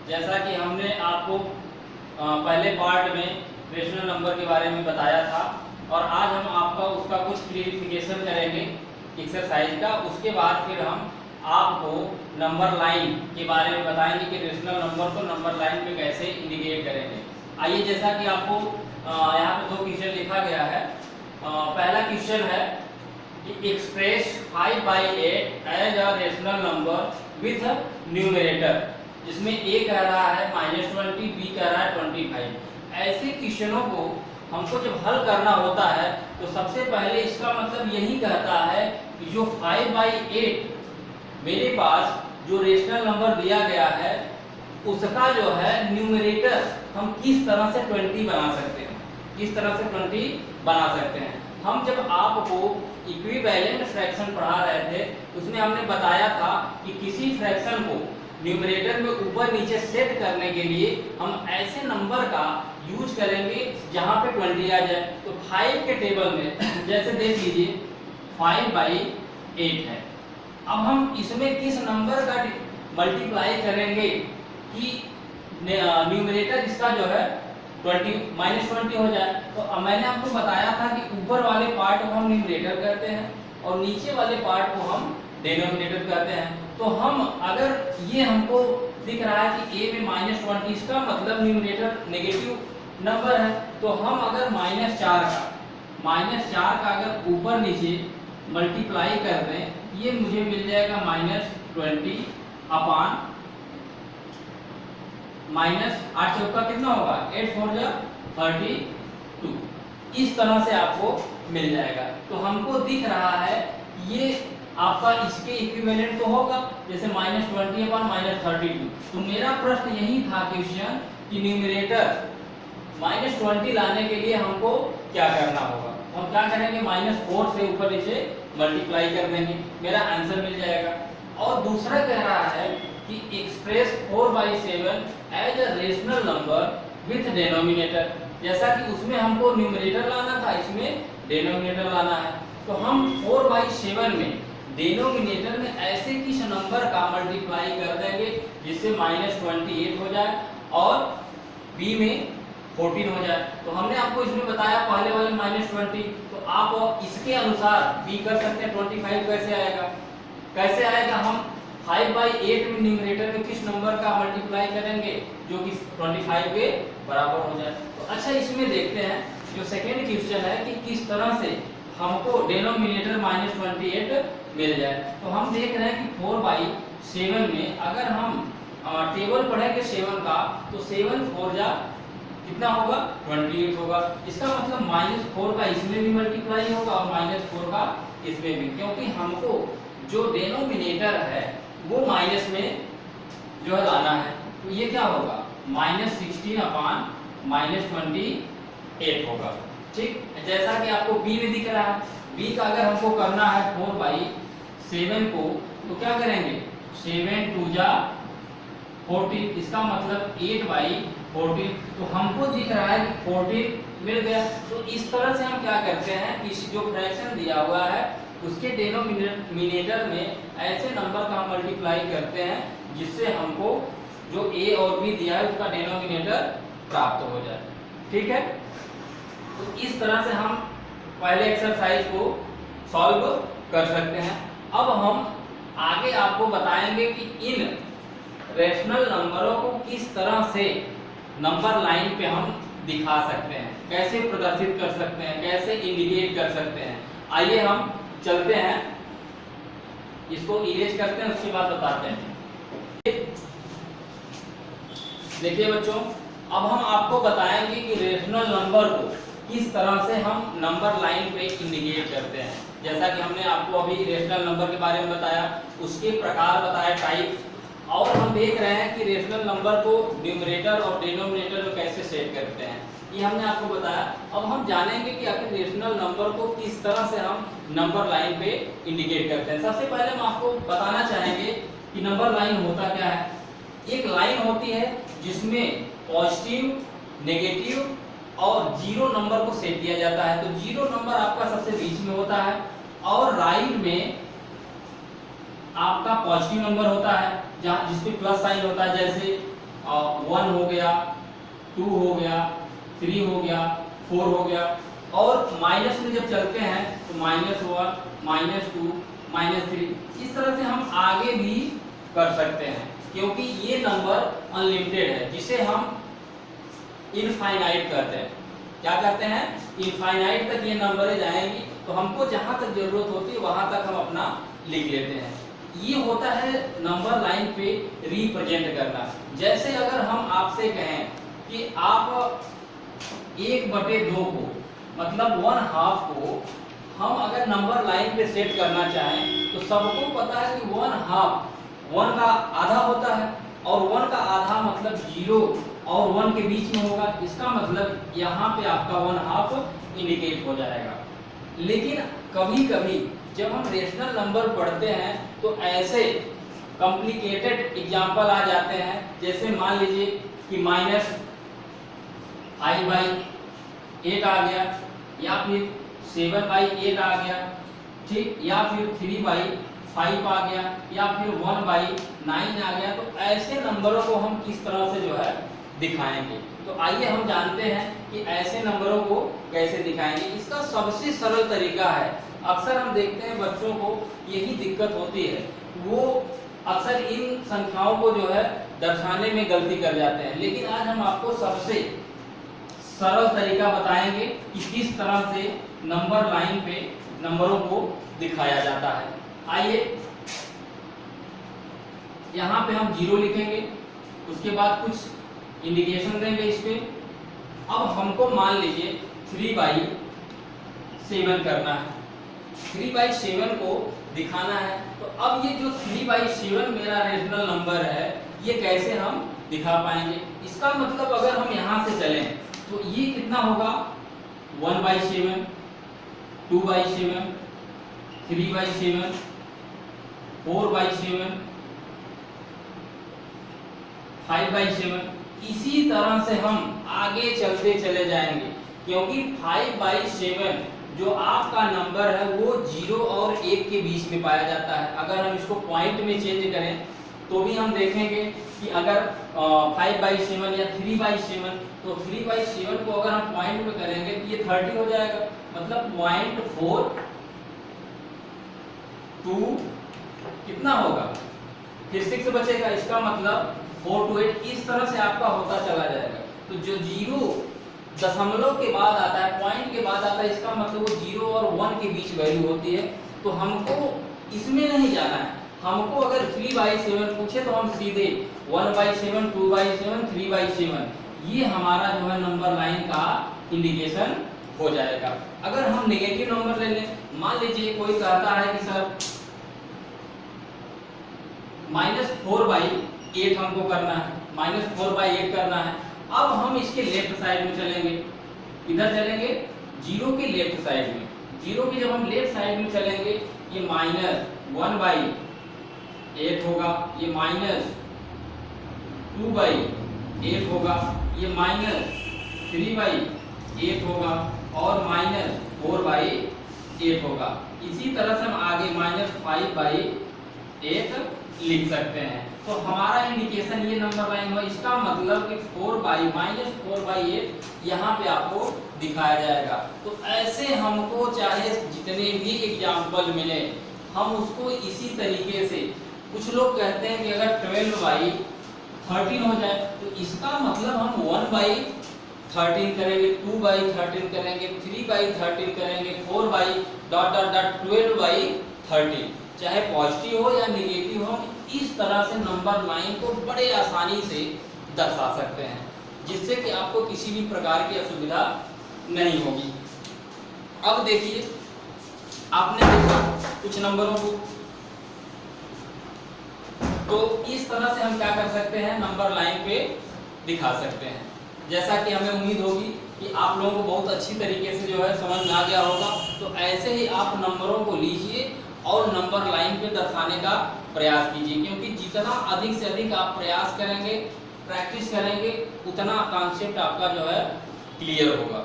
जैसा कि हमने आपको पहले पार्ट में रेशनल नंबर के बारे में बताया था और आज हम आपका उसका कुछ क्लियरिफिकेशन करेंगे एक्सरसाइज का। उसके बाद फिर हम आपको नंबर लाइन के बारे में बताएंगे कि रेशनल नंबर को नंबर लाइन पे कैसे इंडिकेट करेंगे। आइए, जैसा कि आपको यहाँ पे 2 क्वेश्चन लिखा गया है। पहला क्वेश्चन है कि express 5/8 as a rational number with numerator, जिसमें ए कह रहा है -20, बी कह रहा है 25। ऐसे क्वेश्चनों को हमको जब हल करना होता है तो सबसे पहले इसका मतलब यही कहता है कि जो 5/8 मेरे पास जो रेशनल नंबर दिया गया है उसका जो है न्यूमरेटर हम किस तरह से 20 बना सकते हैं, किस तरह से 20 बना सकते हैं। हम जब आपको इक्विवेलेंट फ्रैक्शन पढ़ा रहे थे उसमें हमने बताया था कि किसी फ्रैक्शन को न्यूमरेटर में ऊपर नीचे सेट करने के लिए हम ऐसे नंबर का यूज करेंगे जहां पे 20 आ जाए। तो 5 के टेबल में जैसे देख लीजिए 5/8 है। अब हम इसमें किस नंबर का मल्टीप्लाई करेंगे कि न्यूमरेटर इसका जो है 20 हो जाए। तो अब मैंने आपको बताया था कि ऊपर वाले पार्ट को हम न्यूमरेटर कहते हैं और नीचे वाले पार्ट को हम डिनोमिनेटर कहते हैं। तो हम अगर ये हमको दिख रहा है कि a में -20, इसका मतलब न्यूमरेटर नेगेटिव नंबर है। तो हम अगर -4 का अगर ऊपर नीचे मल्टीप्लाई कर दें, ये मुझे मिल जाएगा -20 अपान -8 चौका कितना होगा 8 4 जा 32। इस तरह से आपको मिल जाएगा। तो हमको दिख रहा है ये आपका इसके इक्विवेलेंट तो होगा, जैसे -20 अपान -32। तो मेरा प्रश्न यही था क्वेश्चन कि न्यूमरेटर -20 लाने के लिए हमको क्या करना होगा। हम क्या करेंगे, -4 से ऊपर नीचे मल्टीप्लाई कर देंगे, मेरा आंसर मिल जाएगा। और दूसरा कह रहा है कि express 4/7 as a rational number with denominator, जैसा कि उसमें हमको न्यूमरेटर लाना था, इसमें डिनोमिनेटर लाना है। तो हम 4/7 में डिनोमिनेटर में ऐसे किस नंबर का मल्टीप्लाई कर देंगे जिससे -28 हो जाए और b में 14 हो जाए। तो हमने आपको इसमें बताया पहले वाले -20, तो आप इसके अनुसार b कर सकते हैं। 25 कैसे आएगा, कैसे आएगा, हम 5/8 में न्यूमरेटर में किस नंबर का मल्टीप्लाई करेंगे जो कि 25 के बराबर हो जाए। तो अच्छा, इसमें देखते हैं जो सेकेंड क्वेश्चन है कि किस तरह से हमको डिनोमिनेटर -28 मिल जाए। तो हम देख रहे हैं कि 4/7 में अगर हम टेबल पढ़ेंगे 7 का, तो 7 4 जा कितना होगा 28 होगा। इसका मतलब -4 का इसमें भी मल्टीप्लाई होगा और -4 का इसमें भी, क्योंकि हमको जो डिनोमिनेटर है वो माइनस में जो है लाना है। तो ये क्या होगा -16 अपान -28 होगा। ठीक, जैसा कि आपको b में दिख रहा है, b का अगर हमको करना है 4/7 को, तो क्या करेंगे 7 2 जा 14, इसका मतलब 8/14। तो हमको दिख रहा है कि 14 मिल गया। तो इस तरह से हम क्या करते हैं कि जो फ्रैक्शन दिया हुआ है उसके डिनोमिनेटर में ऐसे नंबर का हम मल्टीप्लाई करते हैं जिससे हमको जो a और b दिया है उसका डिनोमिनेटर प्राप्त हो जाए। ठीक है, तो इस तरह से हम पहले एक्सरसाइज को सॉल्व कर सकते हैं। अब हम आगे आपको बताएंगे कि इन रेशनल नंबरों को किस तरह से नंबर लाइन पे हम दिखा सकते हैं, कैसे प्रदर्शित कर सकते हैं, कैसे इंडिकेट कर सकते हैं। आइए हम चलते हैं, इसको इरेज करते हैं, उसके बाद बताते हैं। देखिए बच्चों, अब हम आपको बताएंगे कि रेशनल नंबर को किस तरह से हम नंबर लाइन पे इंडिकेट करते हैं। जैसा कि हमने आपको अभी रेशनल नंबर के बारे में बताया, उसके प्रकार बताए, टाइप्स, और हम देख रहे हैं कि रेशनल नंबर को न्यूमरेटर और डिनोमिनेटर में कैसे सेट करते हैं, ये हमने आपको बताया। अब हम जानेंगे कि आखिर रेशनल नंबर को किस तरह से हम नंबर लाइन पे इंडिकेट करते हैं। सबसे पहले हम आपको बताना चाहेंगे कि नंबर लाइन होता क्या है। एक लाइन होती है जिसमें पॉजिटिव, नेगेटिव और जीरो नंबर को सेट किया जाता है। तो जीरो नंबर आपका सबसे बीच में होता है और राइट में आपका पॉजिटिव नंबर होता है जहाँ जिसपे प्लस साइन होता है, जैसे 1 हो गया, 2 हो गया, 3 हो गया, 4 हो गया, और माइनस में जब चलते हैं तो -1, -2, -3, इस तरह से हम आगे भी कर सकते हैं, क्योंकि ये नंबर अनलिमिटेड है, जिसे हम इनफाइनाइट कहते हैं। क्या कहते हैं? इनफाइनाइट तक ये नंबरें जाएंगी, तो हमको जहां तक जरूरत होती है वहां तक हम अपना लिख लेते हैं। ये होता है नंबर लाइन पे रिप्रेजेंट करना। जैसे अगर हम आपसे कहें कि आप 1/2 को, मतलब 1/2 को हम अगर नंबर लाइन पे सेट करना चाहें, तो सबको पता है कि 1/2 1 का आधा होता है, और 1 का आधा मतलब 0 और 1 के बीच में होगा। इसका मतलब यहाँ पे आपका 1/2 इंडिकेट हो जाएगा। लेकिन कभी कभी जब हम रेशनल नंबर पढ़ते हैं तो ऐसे कॉम्प्लिकेटेड एग्जाम्पल आ जाते हैं, जैसे मान लीजिए कि -5/8 आ गया, या फिर 7/8 आ गया, ठीक, या फिर 3/5 आ गया, या फिर 1/9 आ गया। तो ऐसे नंबरों को हम किस तरह से जो है दिखाएंगे, तो आइए हम जानते हैं कि ऐसे नंबरों को कैसे दिखाएंगे। इसका सबसे सरल तरीका है, अक्सर हम देखते हैं बच्चों को यही दिक्कत होती है, वो अक्सर इन संख्याओं को जो है दर्शाने में गलती कर जाते हैं। लेकिन आज हम आपको सबसे सरल तरीका बताएंगे कि किस तरह से नंबर लाइन पे नंबरों को दिखाया जाता है। आइए यहाँ पे हम 0 लिखेंगे, उसके बाद कुछ इंडिकेशन देंगे इस पे। अब हमको मान लीजिए 3/7 करना है, 3/7 को दिखाना है। तो अब ये जो 3/7 मेरा रेशनल नंबर है, ये कैसे हम दिखा पाएंगे? इसका मतलब अगर हम यहाँ से चलें तो ये कितना होगा? 1/7, 2/7, 3/7, 4/7, 5/7। इसी तरह से हम आगे चलते चले जाएंगे, क्योंकि 5/7 जो आपका नंबर है वो 0 और 1 के बीच में पाया जाता है। अगर हम इसको पॉइंट में चेंज करें तो भी हम देखेंगे कि अगर 5/7 या 3/7, तो 3/7 को अगर हम पॉइंट में करेंगे तो ये 30 हो जाएगा, मतलब 0.42 कितना होगा, फिर 6 बचेगा। इसका मतलब 4 to 8 इस तरह से आपका होता चला जाएगा। तो जो 0 दशमलव के बाद आता है, पॉइंट के बाद आता है, इसका मतलब वो 0 और 1 के बीच वैल्यू होती है। तो हमको इसमें नहीं जाना है, हमको अगर 3/7 पूछे तो हम सीधे 1/7, 2/7, 3/7, ये हमारा जो है नंबर लाइन का इंडिकेशन हो जाएगा। अगर हम नेगेटिव नंबर ले लें, मान लीजिए कोई कहता है कि सर -4/8 हमको करना है, -4/8 करना है। अब हम इसके लेफ्ट साइड में चलेंगे, इधर चलेंगे 0 के लेफ्ट साइड में। 0 के जब हम लेफ्ट साइड में चलेंगे, ये -1/8 होगा, ये -2/8 होगा, ये -3/8 होगा, और -4/8 होगा। इसी तरह से हम आगे -5/8 लिख सकते हैं। तो हमारा इंडिकेशन ये नंबर लाइन हुआ। इसका मतलब कि -4/8 यहाँ पे आपको दिखाया जाएगा। तो ऐसे हमको चाहे जितने भी एग्जाम्पल मिले, हम उसको इसी तरीके से, कुछ लोग कहते हैं कि अगर 12/13 हो जाए तो इसका मतलब हम 1/13 करेंगे, 2/13 करेंगे, 3/13 करेंगे, 4/12/13, चाहे पॉजिटिव हो या निगेटिव हो, इस तरह से नंबर लाइन को बड़े आसानी से दर्शा सकते हैं, जिससे कि आपको किसी भी प्रकार की असुविधा नहीं होगी। अब देखिए, आपने देखा कुछ नंबरों को, तो इस तरह से हम क्या कर सकते हैं, नंबर लाइन पे दिखा सकते हैं। जैसा कि हमें उम्मीद होगी कि आप लोगों को बहुत अच्छी तरीके से जो है समझ में आ गया होगा। तो ऐसे ही आप नंबरों को लीजिए और नंबर लाइन पे दर्शाने का प्रयास कीजिए, क्योंकि जितना अधिक से अधिक आप प्रयास करेंगे, प्रैक्टिस करेंगे, उतना कॉन्सेप्ट आपका जो है क्लियर होगा।